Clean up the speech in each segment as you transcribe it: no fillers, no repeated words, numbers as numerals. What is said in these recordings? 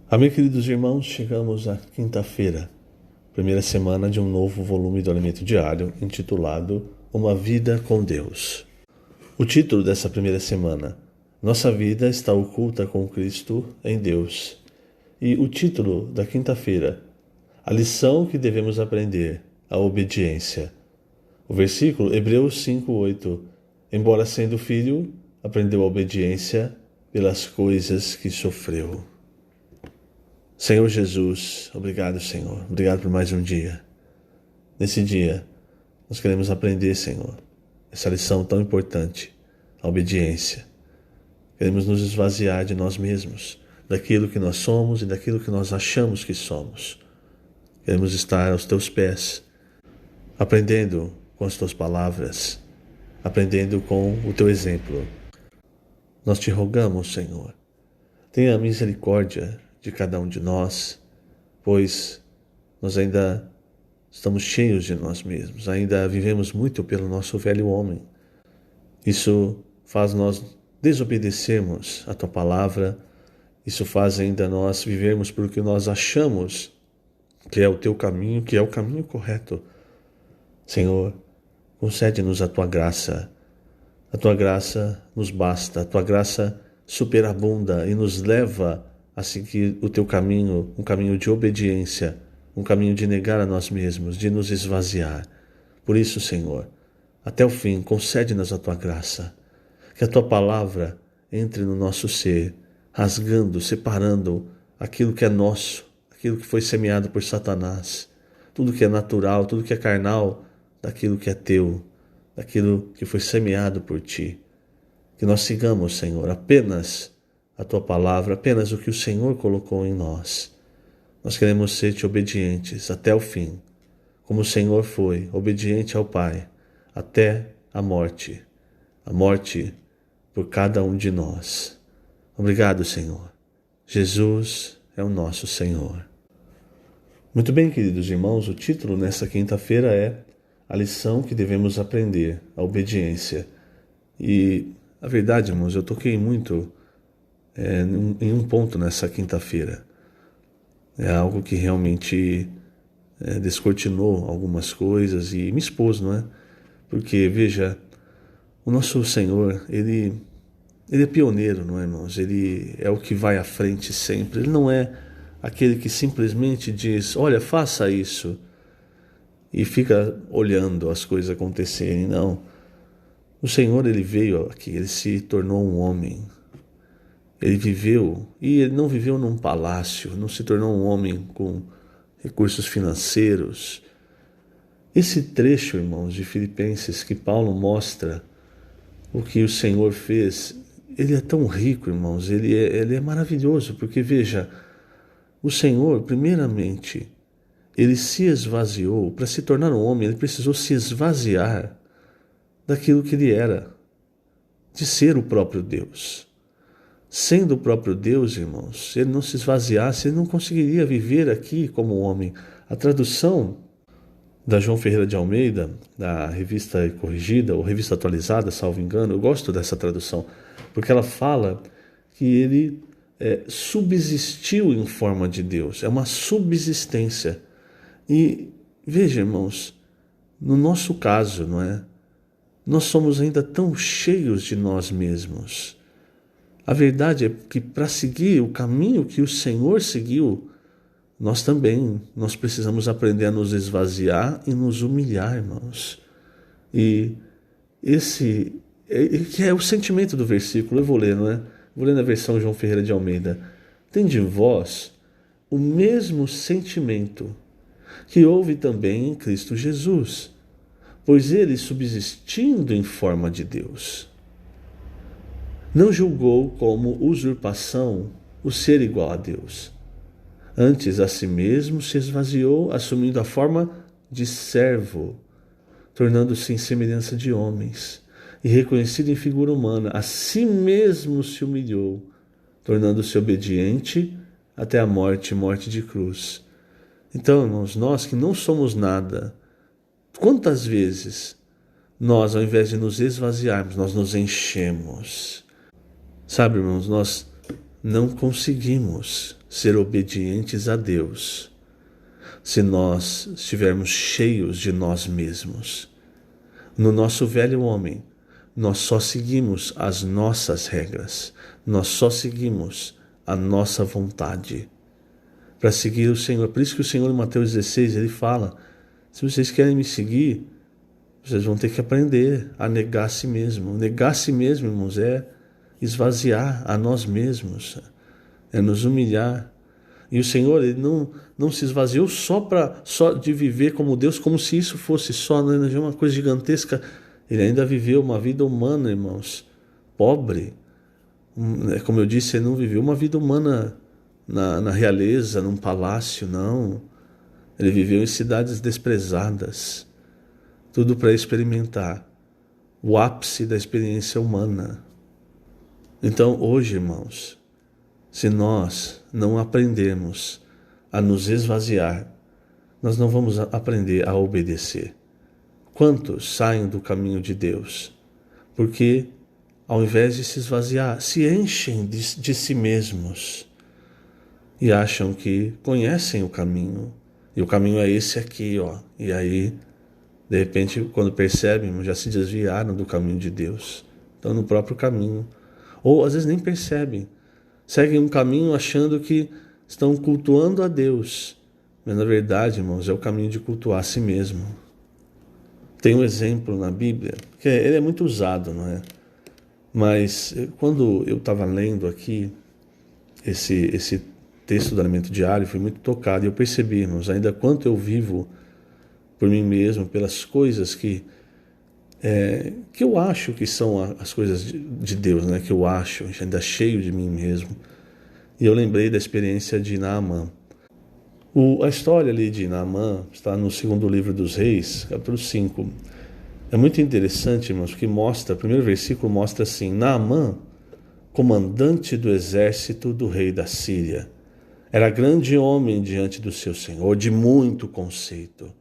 Amém, queridos irmãos, chegamos à quinta-feira, primeira semana de um novo volume do Alimento Diário, intitulado Uma Vida com Deus. O título dessa primeira semana, Nossa Vida está oculta com Cristo em Deus. E o título da quinta-feira, A Lição que devemos aprender, a obediência. O versículo, Hebreus 5:8, Embora sendo filho, aprendeu a obediência pelas coisas que sofreu. Senhor Jesus, obrigado, Senhor. Obrigado por mais um dia. Nesse dia, nós queremos aprender, Senhor, essa lição tão importante, a obediência. Queremos nos esvaziar de nós mesmos, daquilo que nós somos e daquilo que nós achamos que somos. Queremos estar aos teus pés, aprendendo com as tuas palavras, aprendendo com o teu exemplo. Nós te rogamos, Senhor, tenha misericórdia de cada um de nós, pois nós ainda estamos cheios de nós mesmos, ainda vivemos muito pelo nosso velho homem. Isso faz nós desobedecermos a tua palavra, isso faz ainda nós vivermos por o que nós achamos que é o teu caminho, que é o caminho correto. Senhor, concede-nos a tua graça nos basta, a tua graça superabunda e nos leva a seguir o teu caminho, um caminho de obediência, um caminho de negar a nós mesmos, de nos esvaziar. Por isso, Senhor, até o fim, concede-nos a tua graça, que a tua palavra entre no nosso ser, rasgando, separando aquilo que é nosso, aquilo que foi semeado por Satanás, tudo que é natural, tudo que é carnal, daquilo que é teu, daquilo que foi semeado por ti. Que nós sigamos, Senhor, apenas a tua palavra, apenas o que o Senhor colocou em nós. Nós queremos ser-te obedientes até o fim, como o Senhor foi obediente ao Pai, até a morte por cada um de nós. Obrigado, Senhor. Jesus é o nosso Senhor. Muito bem, queridos irmãos, o título nessa quinta-feira é A Lição que Devemos Aprender, a Obediência. E a verdade, irmãos, eu toquei muito em um ponto nessa quinta-feira. É algo que realmente descortinou algumas coisas e me expôs, não é? Porque, veja, o nosso Senhor, Ele é pioneiro, não é, irmãos? Ele é o que vai à frente sempre. Ele não é aquele que simplesmente diz, olha, faça isso, e fica olhando as coisas acontecerem. Não. O Senhor, Ele veio aqui, Ele se tornou um homem. Ele viveu, e ele não viveu num palácio, não se tornou um homem com recursos financeiros. Esse trecho, irmãos, de Filipenses, que Paulo mostra o que o Senhor fez, ele é tão rico, irmãos, ele é maravilhoso, porque veja, o Senhor, primeiramente, ele se esvaziou, para se tornar um homem, ele precisou se esvaziar daquilo que ele era, de ser o próprio Deus. Sendo o próprio Deus, irmãos, se ele não se esvaziasse, ele não conseguiria viver aqui como homem. A tradução da João Ferreira de Almeida, da Revista Corrigida, ou Revista Atualizada, salvo engano, eu gosto dessa tradução, porque ela fala que ele subsistiu em forma de Deus, é uma subsistência. E veja, irmãos, no nosso caso, não é? Nós somos ainda tão cheios de nós mesmos. A verdade é que para seguir o caminho que o Senhor seguiu, nós precisamos aprender a nos esvaziar e nos humilhar, irmãos. E esse que é o sentimento do versículo, eu vou ler, não é? Vou ler na versão João Ferreira de Almeida. Tende em vós o mesmo sentimento que houve também em Cristo Jesus, pois ele, subsistindo em forma de Deus, não julgou como usurpação o ser igual a Deus. Antes, a si mesmo se esvaziou, assumindo a forma de servo, tornando-se em semelhança de homens, e reconhecido em figura humana, a si mesmo se humilhou, tornando-se obediente até a morte de cruz. Então, irmãos, nós que não somos nada, quantas vezes nós, ao invés de nos esvaziarmos, nós nos enchemos? Sabe, irmãos, nós não conseguimos ser obedientes a Deus se nós estivermos cheios de nós mesmos. No nosso velho homem, nós só seguimos as nossas regras, nós só seguimos a nossa vontade para seguir o Senhor. Por isso que o Senhor, em Mateus 16, ele fala: se vocês querem me seguir, vocês vão ter que aprender a negar a si mesmo. Negar a si mesmo, irmãos, é esvaziar a nós mesmos, é nos humilhar. E o Senhor, ele não se esvaziou só de viver como Deus, como se isso fosse só, né, uma coisa gigantesca. Ele ainda viveu uma vida humana, irmãos, pobre. Como eu disse, ele não viveu uma vida humana na realeza, num palácio, não. Ele viveu em cidades desprezadas. Tudo para experimentar o ápice da experiência humana. Então, hoje, irmãos, se nós não aprendermos a nos esvaziar, nós não vamos aprender a obedecer. Quantos saem do caminho de Deus? Porque, ao invés de se esvaziar, se enchem de si mesmos e acham que conhecem o caminho. E o caminho é esse aqui, ó. E aí, de repente, quando percebem, já se desviaram do caminho de Deus. Estão no próprio caminho. Ou, às vezes, nem percebem. Seguem um caminho achando que estão cultuando a Deus. Mas, na verdade, irmãos, é o caminho de cultuar a si mesmo. Tem um exemplo na Bíblia, que ele é muito usado, não é? Mas, quando eu estava lendo aqui esse texto do alimento diário, fui muito tocado. E eu percebi, irmãos, ainda quanto eu vivo por mim mesmo, pelas coisas que eu acho que são as coisas de Deus, né? Que eu acho, ainda cheio de mim mesmo. E eu lembrei da experiência de Naamã. A história ali de Naamã está no segundo livro dos Reis, capítulo 5. É muito interessante, irmãos, porque mostra, o primeiro versículo mostra assim: Naamã, comandante do exército do rei da Síria, era grande homem diante do seu Senhor, de muito conceito,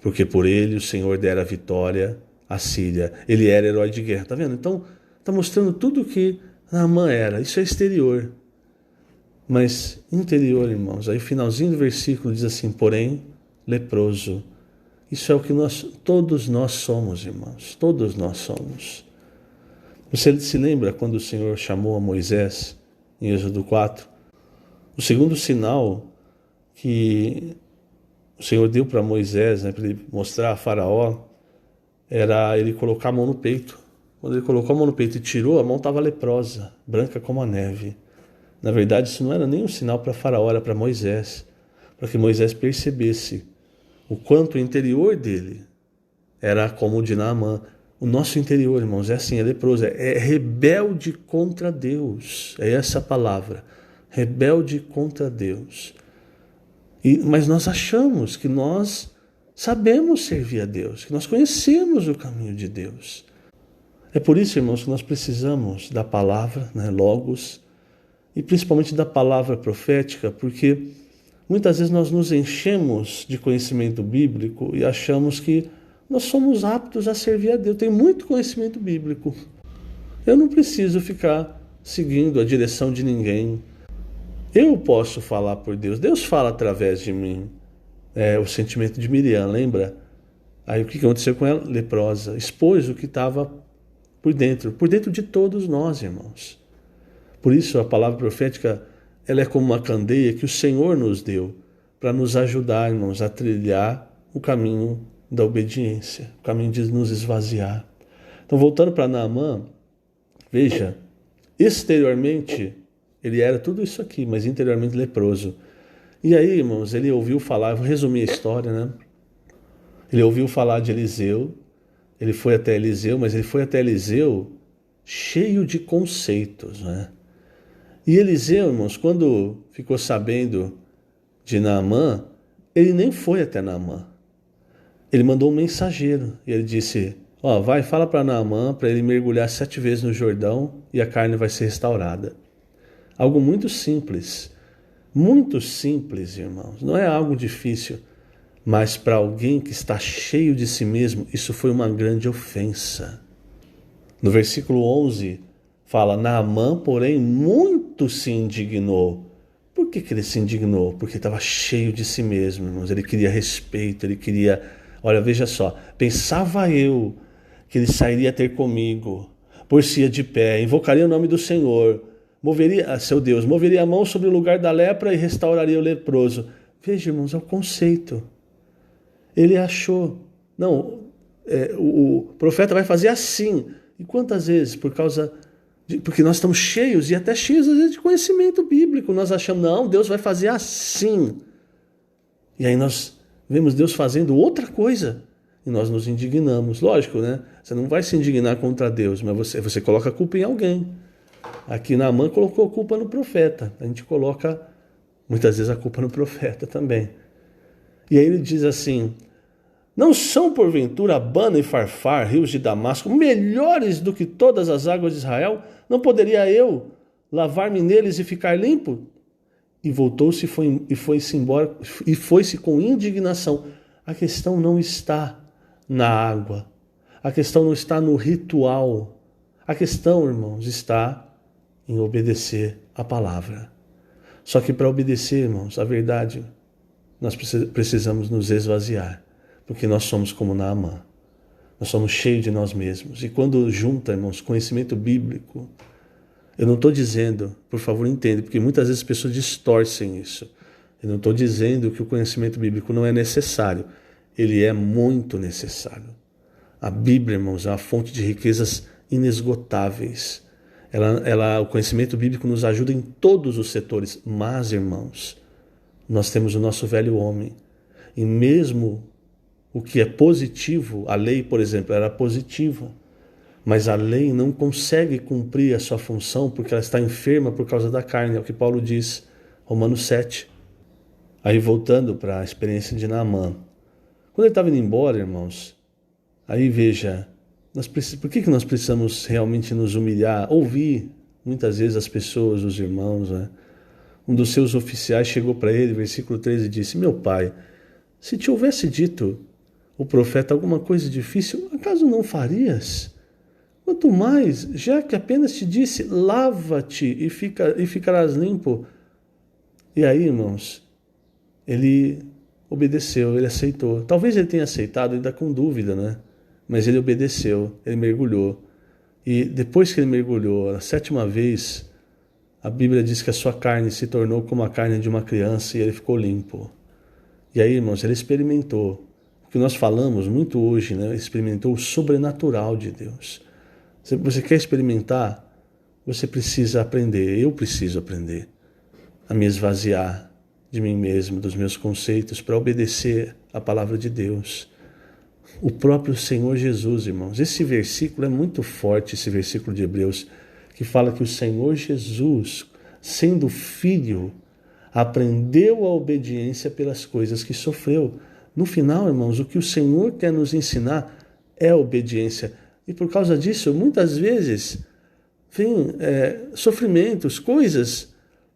porque por ele o Senhor dera vitória à Síria. Ele era herói de guerra, tá vendo? Então, está mostrando tudo o que Naamã era. Isso é exterior. Mas interior, irmãos, aí o finalzinho do versículo diz assim: porém, leproso. Isso é o que todos nós somos, irmãos. Todos nós somos. Você se lembra quando o Senhor chamou a Moisés, em Êxodo 4? O segundo sinal que o Senhor deu para Moisés, né, para ele mostrar a Faraó, era ele colocar a mão no peito. Quando ele colocou a mão no peito e tirou, a mão estava leprosa, branca como a neve. Na verdade, isso não era nem um sinal para Faraó, era para Moisés, para que Moisés percebesse o quanto o interior dele era como o de Naamã. O nosso interior, irmãos, é assim, é leproso, é rebelde contra Deus. É essa a palavra, rebelde contra Deus. Mas nós achamos que nós sabemos servir a Deus, que nós conhecemos o caminho de Deus. É por isso, irmãos, que nós precisamos da palavra, né, Logos, e principalmente da palavra profética, porque muitas vezes nós nos enchemos de conhecimento bíblico e achamos que nós somos aptos a servir a Deus. Tem muito conhecimento bíblico. Eu não preciso ficar seguindo a direção de ninguém. Eu posso falar por Deus. Deus fala através de mim. O sentimento de Miriam, lembra? Aí o que aconteceu com ela? Leprosa. Expôs o que estava por dentro de todos nós, irmãos. Por isso a palavra profética, ela é como uma candeia que o Senhor nos deu para nos ajudar, irmãos, a trilhar o caminho da obediência, o caminho de nos esvaziar. Então, voltando para Naamã, veja, exteriormente ele era tudo isso aqui, mas interiormente leproso. E aí, irmãos, ele ouviu falar, vou resumir a história, né? Ele ouviu falar de Eliseu, ele foi até Eliseu, mas ele foi até Eliseu cheio de conceitos, né? E Eliseu, irmãos, quando ficou sabendo de Naamã, ele nem foi até Naamã. Ele mandou um mensageiro e ele disse: vai, fala para Naamã para ele mergulhar 7 vezes no Jordão e a carne vai ser restaurada. Algo muito simples, irmãos. Não é algo difícil, mas para alguém que está cheio de si mesmo, isso foi uma grande ofensa. No versículo 11, fala: Naamã, porém, muito se indignou, Por que ele se indignou? Porque estava cheio de si mesmo, irmãos. Ele queria respeito, ele queria... Olha, veja só. Pensava eu que ele sairia ter comigo, por-se-ia de pé, invocaria o nome do Senhor, moveria, seu Deus, moveria a mão sobre o lugar da lepra e restauraria o leproso. Veja, irmãos, é o conceito. Ele achou, não, o profeta vai fazer assim. E quantas vezes, porque nós estamos cheios, e até cheios às vezes de conhecimento bíblico, nós achamos, não, Deus vai fazer assim. E aí nós vemos Deus fazendo outra coisa, e nós nos indignamos. Lógico, né? Você não vai se indignar contra Deus, mas você coloca a culpa em alguém. Aqui Naamã colocou a culpa no profeta. A gente coloca, muitas vezes, a culpa no profeta também. E aí ele diz assim, não são porventura Abana e Farfar, rios de Damasco, melhores do que todas as águas de Israel? Não poderia eu lavar-me neles e ficar limpo? E voltou-se e foi-se embora, e foi-se com indignação. A questão não está na água. A questão não está no ritual. A questão, irmãos, está em obedecer a palavra. Só que para obedecer, irmãos, a verdade, nós precisamos nos esvaziar. Porque nós somos como Naamã. Nós somos cheios de nós mesmos. E quando junta, irmãos, conhecimento bíblico, eu não estou dizendo, por favor, entenda, porque muitas vezes as pessoas distorcem isso. Eu não estou dizendo que o conhecimento bíblico não é necessário. Ele é muito necessário. A Bíblia, irmãos, é uma fonte de riquezas inesgotáveis. O conhecimento bíblico nos ajuda em todos os setores. Mas, irmãos, nós temos o nosso velho homem. E mesmo o que é positivo, a lei, por exemplo, era positiva. Mas a lei não consegue cumprir a sua função porque ela está enferma por causa da carne. É o que Paulo diz, Romanos 7. Aí voltando para a experiência de Naamã. Quando ele estava indo embora, irmãos, aí veja, por que nós precisamos realmente nos humilhar? Ouvir muitas vezes as pessoas, os irmãos, né? Um dos seus oficiais chegou para ele, versículo 13, e disse, meu pai, se te houvesse dito o profeta alguma coisa difícil, acaso não farias? Quanto mais, já que apenas te disse, lava-te e ficarás limpo. E aí, irmãos, ele obedeceu, ele aceitou. Talvez ele tenha aceitado ainda com dúvida, né? Mas ele obedeceu, ele mergulhou. E depois que ele mergulhou, a 7ª vez, a Bíblia diz que a sua carne se tornou como a carne de uma criança e ele ficou limpo. E aí, irmãos, ele experimentou o que nós falamos muito hoje, né? Ele experimentou o sobrenatural de Deus. Se você quer experimentar, você precisa aprender, eu preciso aprender a me esvaziar de mim mesmo, dos meus conceitos, para obedecer a palavra de Deus. O próprio Senhor Jesus, irmãos. Esse versículo é muito forte, esse versículo de Hebreus, que fala que o Senhor Jesus, sendo filho, aprendeu a obediência pelas coisas que sofreu. No final, irmãos, o que o Senhor quer nos ensinar é a obediência. E por causa disso, muitas vezes, vem sofrimentos, coisas,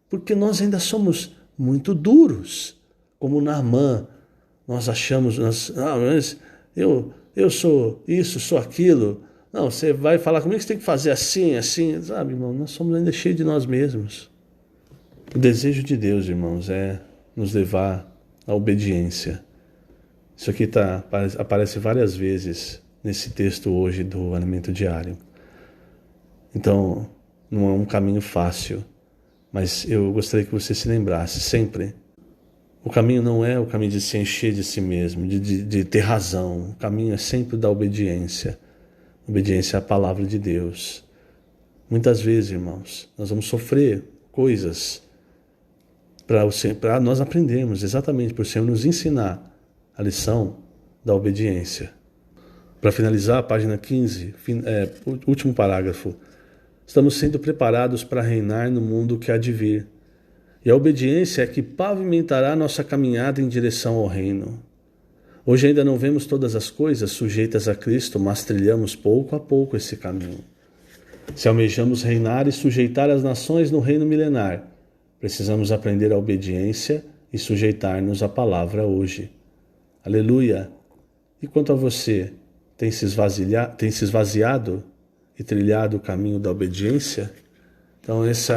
porque nós ainda somos muito duros. Como Naamã, nós achamos, mas eu sou isso, sou aquilo. Não, você vai falar comigo que você tem que fazer assim, assim. Sabe, irmão, nós somos ainda cheios de nós mesmos. O desejo de Deus, irmãos, é nos levar à obediência. Isso aqui aparece várias vezes nesse texto hoje do Alimento Diário. Então, não é um caminho fácil, mas eu gostaria que você se lembrasse sempre. O caminho não é o caminho de se encher de si mesmo, de ter razão. O caminho é sempre da obediência. Obediência à palavra de Deus. Muitas vezes, irmãos, nós vamos sofrer coisas para nós aprendermos, exatamente por o Senhor nos ensinar a lição da obediência. Para finalizar, a página 15, último parágrafo. Estamos sendo preparados para reinar no mundo que há de vir. E a obediência é que pavimentará nossa caminhada em direção ao reino. Hoje ainda não vemos todas as coisas sujeitas a Cristo, mas trilhamos pouco a pouco esse caminho. Se almejamos reinar e sujeitar as nações no reino milenar, precisamos aprender a obediência e sujeitar-nos à palavra hoje. Aleluia! E quanto a você, tem se esvaziado e trilhado o caminho da obediência? Então esse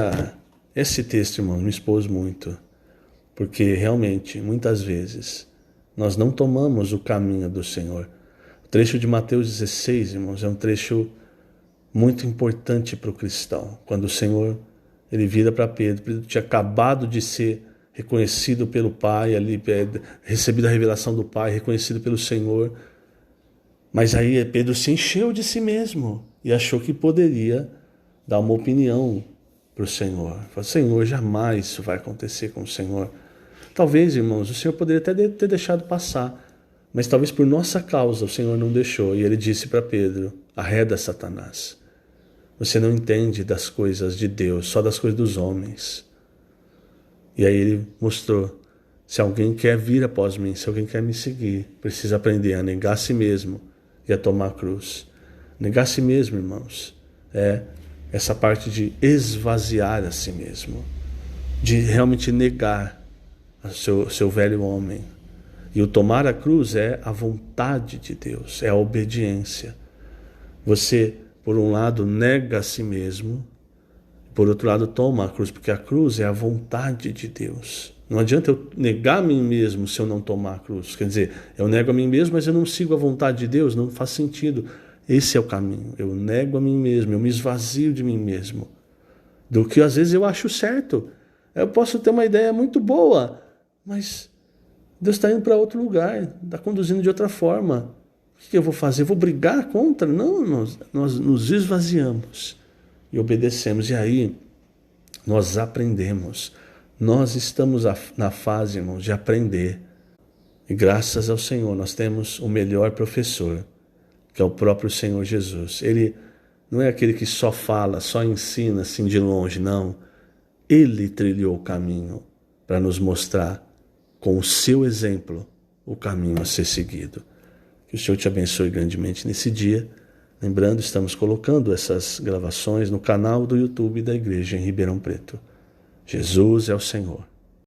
Esse texto, irmão, me expôs muito, porque realmente, muitas vezes, nós não tomamos o caminho do Senhor. O trecho de Mateus 16, irmãos, é um trecho muito importante para o cristão. Quando o Senhor ele vira para Pedro, Pedro tinha acabado de ser reconhecido pelo Pai, ali, recebido a revelação do Pai, reconhecido pelo Senhor. Mas aí Pedro se encheu de si mesmo e achou que poderia dar uma opinião para o Senhor. Falou, Senhor, jamais isso vai acontecer com o Senhor. Talvez, irmãos, o Senhor poderia até ter deixado passar, mas talvez por nossa causa o Senhor não deixou. E ele disse para Pedro, arreda Satanás. Você não entende das coisas de Deus, só das coisas dos homens. E aí ele mostrou, se alguém quer vir após mim, se alguém quer me seguir, precisa aprender a negar a si mesmo e a tomar a cruz. Negar a si mesmo, irmãos, é essa parte de esvaziar a si mesmo, de realmente negar o seu velho homem. E o tomar a cruz é a vontade de Deus, é a obediência. Você, por um lado, nega a si mesmo, por outro lado, toma a cruz, porque a cruz é a vontade de Deus. Não adianta eu negar a mim mesmo se eu não tomar a cruz. Quer dizer, eu nego a mim mesmo, mas eu não sigo a vontade de Deus, não faz sentido. Esse é o caminho. Eu nego a mim mesmo, eu me esvazio de mim mesmo. Do que às vezes eu acho certo. Eu posso ter uma ideia muito boa, mas Deus está indo para outro lugar, está conduzindo de outra forma. O que eu vou fazer? Eu vou brigar contra? Não, nós nos esvaziamos e obedecemos. E aí nós aprendemos. Nós estamos na fase, irmãos, de aprender. E graças ao Senhor nós temos o melhor professor, que é o próprio Senhor Jesus. Ele não é aquele que só fala, só ensina assim de longe, não. Ele trilhou o caminho para nos mostrar, com o seu exemplo, o caminho a ser seguido. Que o Senhor te abençoe grandemente nesse dia. Lembrando, estamos colocando essas gravações no canal do YouTube da Igreja em Ribeirão Preto. Jesus é o Senhor.